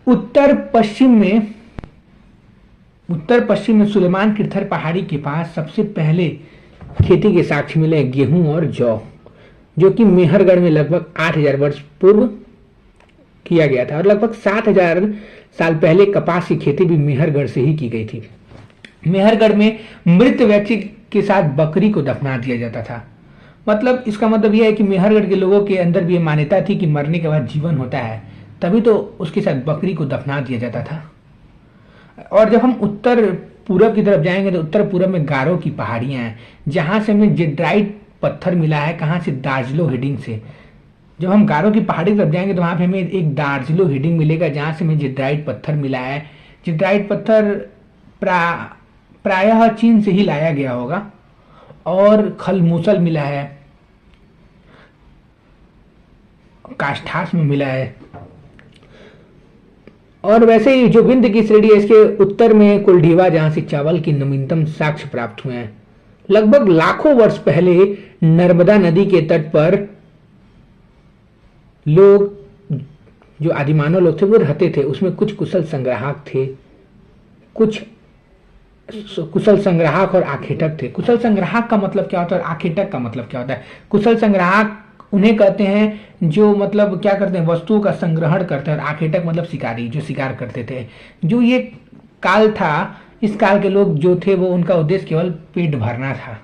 उत्तर पश्चिम में सुलेमान किरथर पहाड़ी के पास सबसे पहले खेती के साक्ष्य मिले गेहूं और जौ, जो कि मेहरगढ़ में लगभग 8000 वर्ष पूर्व किया गया था, और लगभग 7000 साल पहले कपास की खेती भी मेहरगढ़ से ही की गई थी। मेहरगढ़ में मृत व्यक्ति के साथ बकरी को दफना दिया जाता था। मतलब इसका मतलब यह है कि मेहरगढ़ के लोगों के अंदर भी ये मान्यता थी कि मरने के बाद जीवन होता है, तभी तो उसके साथ बकरी को दफना दिया जाता था। और जब हम उत्तर पूरब की तरफ जाएंगे तो उत्तर पूरब में गारो की पहाड़ियां हैं, जहां से हमें जेड्राइट पत्थर मिला है। कहां से? दार्जिलो हिडिंग से। जब हम गारो की पहाड़ी तरफ जाएंगे तो वहां पे हमें एक दार्जिलो हिडिंग मिलेगा, जहां से हमें जेड्राइट पत्थर मिला है। जेड्राइट पत्थर प्रायः चीन से ही लाया गया होगा। और खलमूसल मिला है, काष्ठास में मिला है। और वैसे ही जो विंध्य की श्रेणी है, इसके उत्तर में कुलढीवा, जहां से चावल की नवीनतम साक्ष्य प्राप्त हुए हैं। लगभग लाखों वर्ष पहले नर्मदा नदी के तट पर लोग, जो आदिमानव लोग थे, वो रहते थे। उसमें कुछ कुशल संग्राहक थे, कुछ कुशल संग्राहक और आखेटक थे। कुशल संग्राहक का मतलब क्या होता है और आखेटक का मतलब क्या होता है? कुशल संग्राहक उन्हें कहते हैं जो मतलब क्या करते हैं, वस्तुओं का संग्रहण करते हैं, और आखेटक मतलब शिकारी, जो शिकार करते थे। जो ये काल था, इस काल के लोग जो थे वो उनका उद्देश्य केवल पेट भरना था।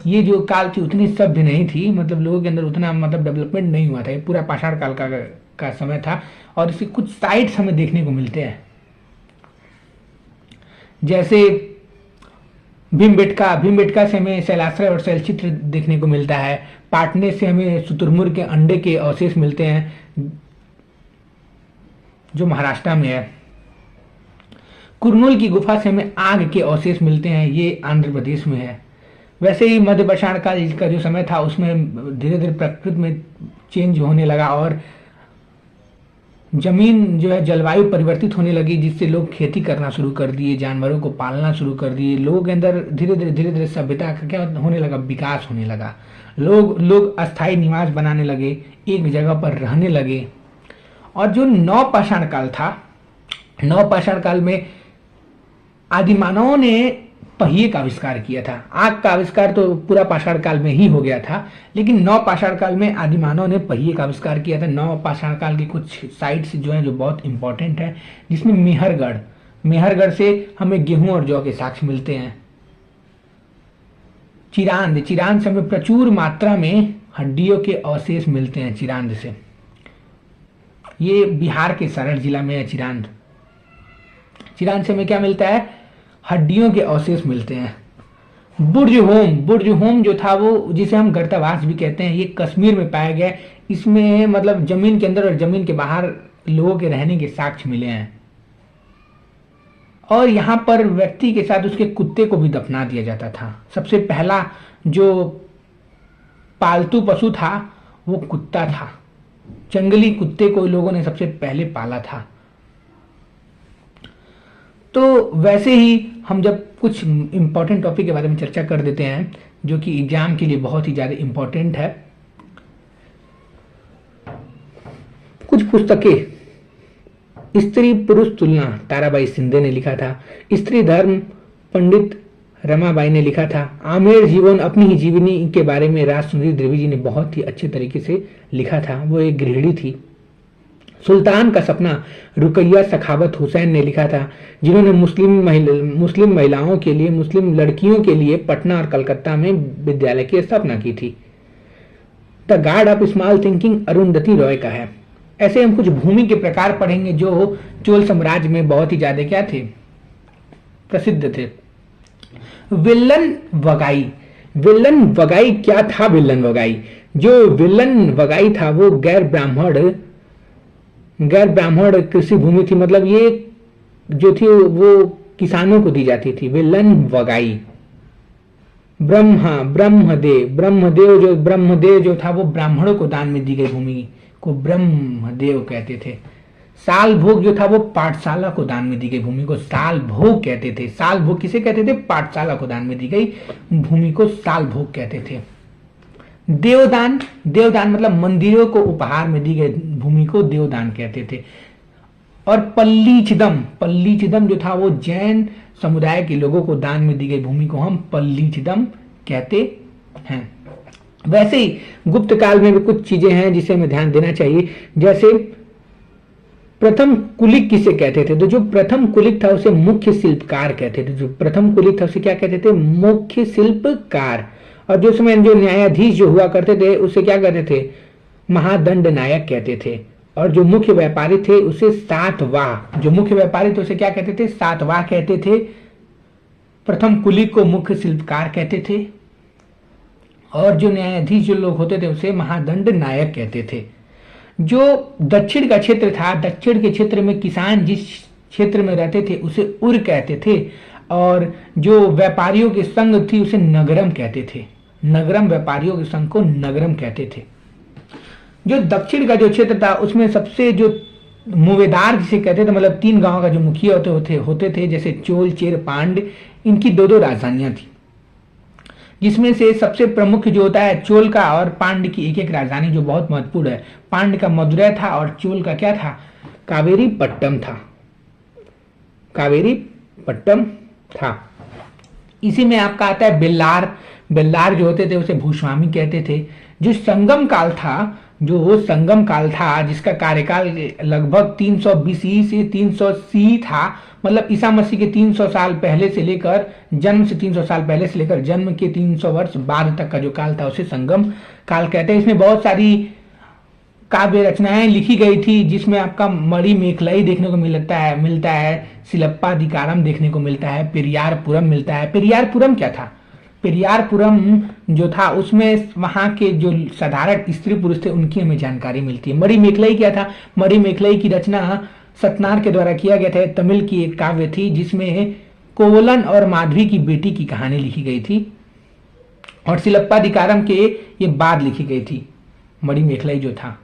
ये जो काल थी उतनी सभ्य नहीं थी, मतलब लोगों के अंदर उतना मतलब डेवलपमेंट नहीं हुआ था। ये पूरा पाषाण काल का समय था। और इसके कुछ साइट्स हमें देखने को मिलते हैं, जैसे भीमबेटका से हमें शैलाश्रय और शैलचित्र देखने को मिलता है। पाटने से हमें शुतुरमुर्ग के अंडे के अवशेष मिलते हैं, जो महाराष्ट्र में है। कुरनूल की गुफा से हमें आग के अवशेष मिलते हैं, ये आंध्र प्रदेश में है। वैसे ही मध्य पाषाण काल का जो समय था, उसमें धीरे धीरे प्रकृति में चेंज होने लगा और जमीन जो है जलवायु परिवर्तित होने लगी, जिससे लोग खेती करना शुरू कर दिए, जानवरों को पालना शुरू कर दिए। लोगों के अंदर धीरे धीरे सभ्यता का क्या होने लगा, विकास होने लगा। लोग अस्थायी निवास बनाने लगे, एक जगह पर रहने लगे। और जो नवपाषाण काल था, नवपाषाण काल में आदिमानवों ने पहिए का आविष्कार किया था। आग का आविष्कार तो पूरा पाषाण काल में ही हो गया था, लेकिन नवपाषाण काल में आदिमानव ने पहिए का आविष्कार किया था। नवपाषाण काल की कुछ साइट्स जो हैं जो बहुत इंपॉर्टेंट है, जिसमें मेहरगढ़ से हमें गेहूं और जौ के साक्ष्य मिलते हैं। चिरांद से हमें प्रचुर मात्रा में हड्डियों के अवशेष मिलते हैं। चिरांद से, ये बिहार के सारण जिला में है। चिरांद से हमें क्या मिलता है? हड्डियों के अवशेष मिलते हैं। बुर्ज होम जो था, वो जिसे हम गर्तावास भी कहते हैं, ये कश्मीर में पाया गया। इसमें मतलब जमीन के अंदर और जमीन के बाहर लोगों के रहने के साक्ष्य मिले हैं। और यहाँ पर व्यक्ति के साथ उसके कुत्ते को भी दफना दिया जाता था। सबसे पहला जो पालतू पशु था वो कुत्ता था। जंगली कुत्ते को लोगों ने सबसे पहले पाला था। तो वैसे ही हम जब कुछ इंपॉर्टेंट टॉपिक के बारे में चर्चा कर देते हैं, जो कि एग्जाम के लिए बहुत ही ज्यादा इंपॉर्टेंट है। कुछ पुस्तकें, स्त्री पुरुष तुलना, ताराबाई शिंदे ने लिखा था। स्त्री धर्म, पंडित रमाबाई ने लिखा था। आमेर जीवन, अपनी ही जीवनी के बारे में राजसुंदरी देवी जी ने बहुत ही अच्छे तरीके से लिखा था। वो एक गृहिणी थी। सुल्तान का सपना, रुकैया सखावत हुसैन ने लिखा था, जिन्होंने मुस्लिम महिलाओं के लिए, मुस्लिम लड़कियों के लिए पटना और कलकत्ता में विद्यालय की स्थापना की थी। The guard of small thinking Arundhati Roy का है। ऐसे हम कुछ भूमि के प्रकार पढ़ेंगे जो चोल साम्राज्य में बहुत ही ज्यादा क्या थे, प्रसिद्ध थे। विल्लन वगाई क्या था? विल्लन वगाई, जो विल्लन वगाई था वो गैर ब्राह्मण कृषि भूमि थी। मतलब ये जो थी वो किसानों को दी जाती थी। विल्लन वगाई। ब्रह्मदेव जो था वो ब्राह्मणों को दान में दी गई भूमि को ब्रह्मदेव कहते थे। साल भोग जो था वो पाठशाला को दान में दी गई भूमि को साल भोग कहते थे। साल भोग किसे कहते थे? पाठशाला को दान में दी गई भूमि को साल भोग कहते थे। देवदान मतलब मंदिरों को उपहार में दी गई भूमि को देवदान कहते थे। और पल्लीचिदम, पल्लीचिदम जो था वो जैन समुदाय के लोगों को दान में दी गई भूमि को हम पल्लीचिदम कहते हैं। वैसे ही गुप्त काल में भी कुछ चीजें हैं जिसे हमें ध्यान देना चाहिए, जैसे प्रथम कुलिक किसे कहते थे? तो जो प्रथम कुलिक था उसे मुख्य शिल्पकार कहते थे। जो प्रथम कुलिक था उसे क्या कहते थे? मुख्य शिल्पकार। और जो समय जो न्यायाधीश जो हुआ करते थे उसे क्या कहते थे? महादंड नायक कहते थे। और जो मुख्य व्यापारी थे उसे सातवाह, जो मुख्य व्यापारी थे उसे क्या कहते थे? सातवाह कहते थे। प्रथम कुलिक को मुख्य शिल्पकार कहते थे और जो न्यायाधीश जो लोग होते थे उसे महादंड नायक कहते थे। जो दक्षिण का क्षेत्र था, दक्षिण के क्षेत्र में किसान जिस क्षेत्र में रहते थे उसे उर कहते थे और जो व्यापारियों की संघ थी उसे नगरम कहते थे। नगरम, व्यापारियों के संघ को नगरम कहते थे। जो दक्षिण का जो क्षेत्र था उसमें सबसे जो मुवेदार जिसे कहते थे, मतलब 3 गांव का जो मुखिया होते थे जैसे चोल, चेर, पांड, इनकी 2-2 राजधानियां थी, जिसमें से सबसे प्रमुख जो होता है चोल का और पांड की एक राजधानी जो बहुत महत्वपूर्ण है। पांड का मदुरै था और चोल का क्या था? कावेरी पट्टम था। कावेरी पट्टम था। इसी में आपका आता है बेल्लार। बेल्लार जो होते थे उसे भूस्वामी कहते थे। जो संगम काल था, जो संगम काल था जिसका कार्यकाल लगभग 300 BC से 300 CE था, मतलब ईसा मसीह के 300 साल पहले से लेकर जन्म से 300 साल पहले से लेकर जन्म के 300 वर्ष बाद तक का जो काल था उसे संगम काल कहते हैं। इसमें बहुत सारी काव्य रचनाएं लिखी गई थी जिसमें आपका मणि मेखलाई देखने को मिलता है, सिलप्पाधिकारम देखने को मिलता है, पेरियारपुरम मिलता है। पेरियारपुरम क्या था? पेरियारपुरम जो था उसमें वहां के जो साधारण स्त्री पुरुष थे उनकी हमें जानकारी मिलती है। मणि मेखलाई क्या था? मणि मेखलाई की रचना सतनार के द्वारा किया गया था। तमिल की एक काव्य थी जिसमें कोवलन और माधवी की बेटी की कहानी लिखी गई थी और सिलप्पाधिकारम के ये बाद लिखी गई थी मणि मेखलाई जो था।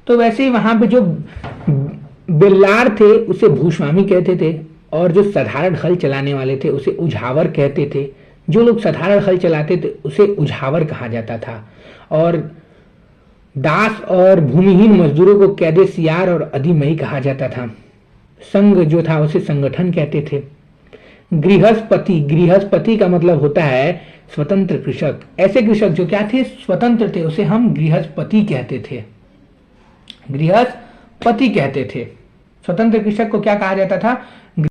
तो वैसे ही वहां पे जो बेल्लार थे उसे भूस्वामी कहते थे और जो साधारण हल चलाने वाले थे उसे उझावर कहते थे। जो लोग साधारण हल चलाते थे उसे उझावर कहा जाता था और दास और भूमिहीन मजदूरों को कैदे सियार और अधिमयी कहा जाता था। संघ जो था उसे संगठन कहते थे। गृहस्पति, गृहस्पति का मतलब होता है स्वतंत्र कृषक। ऐसे कृषक जो क्या थे? स्वतंत्र थे, उसे हम गृहस्पति कहते थे। गृहस्पति कहते थे। स्वतंत्र कृषक को क्या कहा जाता था?